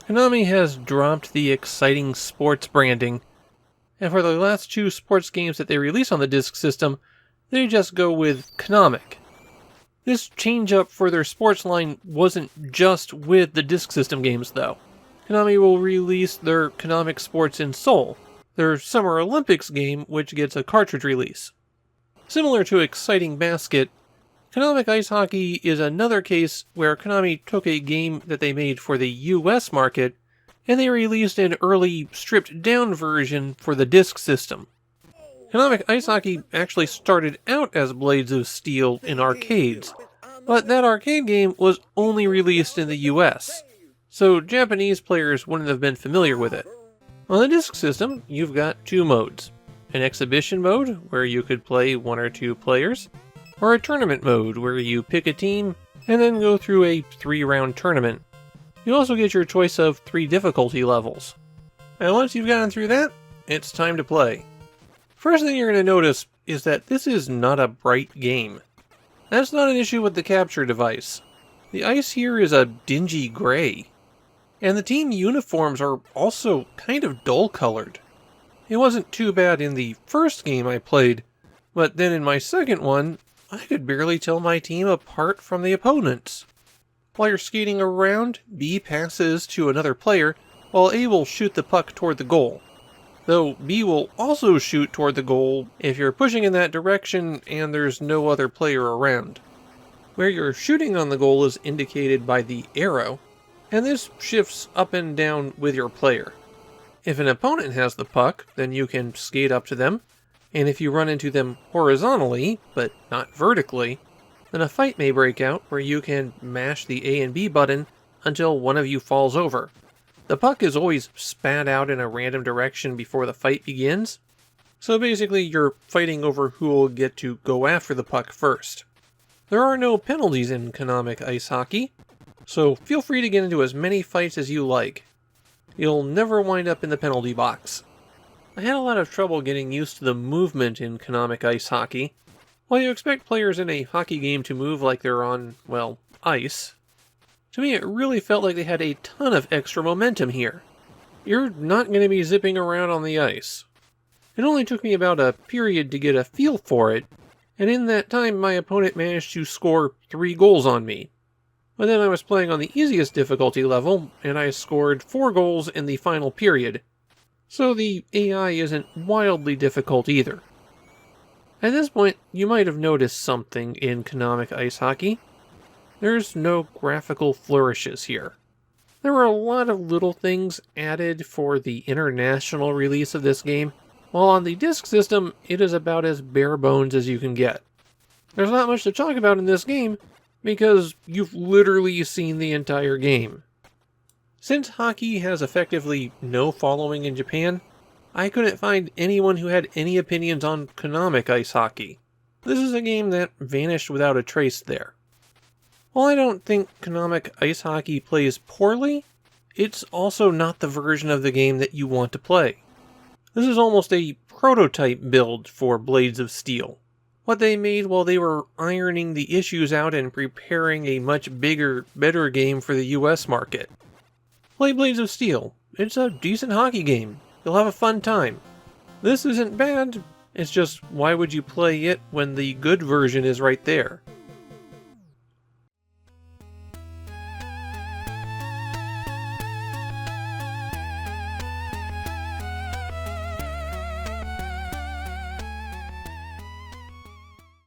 Konami has dropped the exciting sports branding, and for the last two sports games that they release on the Disk System, they just go with Konamic. This change-up for their sports line wasn't just with the Disk System games, though. Konami will release their Konamic Sports in Seoul, their Summer Olympics game, which gets a cartridge release. Similar to Exciting Basket, Konamic Ice Hockey is another case where Konami took a game that they made for the US market, and they released an early, stripped-down version for the Disk System. Konamic Ice Hockey actually started out as Blades of Steel in arcades, but that arcade game was only released in the US, so Japanese players wouldn't have been familiar with it. On the Disk System, you've got two modes: an exhibition mode, where you could play one or two players, or a tournament mode, where you pick a team and then go through a 3-round tournament. You also get your choice of 3 difficulty levels. And once you've gotten through that, it's time to play. First thing you're going to notice is that this is not a bright game. That's not an issue with the capture device. The ice here is a dingy gray. And the team uniforms are also kind of dull-colored. It wasn't too bad in the first game I played, but then in my second one, I could barely tell my team apart from the opponents. While you're skating around, B passes to another player, while A will shoot the puck toward the goal. Though B will also shoot toward the goal if you're pushing in that direction and there's no other player around. Where you're shooting on the goal is indicated by the arrow, and this shifts up and down with your player. If an opponent has the puck, then you can skate up to them, and if you run into them horizontally, but not vertically, then a fight may break out where you can mash the A and B button until one of you falls over. The puck is always spat out in a random direction before the fight begins, so basically you're fighting over who will get to go after the puck first. There are no penalties in Konamic Ice Hockey, so feel free to get into as many fights as you like. You'll never wind up in the penalty box. I had a lot of trouble getting used to the movement in Konamic Ice Hockey. While you expect players in a hockey game to move like they're on, well, ice, to me it really felt like they had a ton of extra momentum here. You're not going to be zipping around on the ice. It only took me about a period to get a feel for it, and in that time my opponent managed to score 3 goals on me. But then I was playing on the easiest difficulty level, and I scored 4 goals in the final period. So the AI isn't wildly difficult either. At this point, you might have noticed something in Konamic Ice Hockey. There's no graphical flourishes here. There were a lot of little things added for the international release of this game, while on the Disk System, it is about as bare bones as you can get. There's not much to talk about in this game, because you've literally seen the entire game. Since hockey has effectively no following in Japan, I couldn't find anyone who had any opinions on Konamic Ice Hockey. This is a game that vanished without a trace there. While I don't think Konamic Ice Hockey plays poorly, it's also not the version of the game that you want to play. This is almost a prototype build for Blades of Steel. What they made while they were ironing the issues out and preparing a much bigger, better game for the US market. Play Blades of Steel. It's a decent hockey game. You'll have a fun time. This isn't bad, it's just why would you play it when the good version is right there?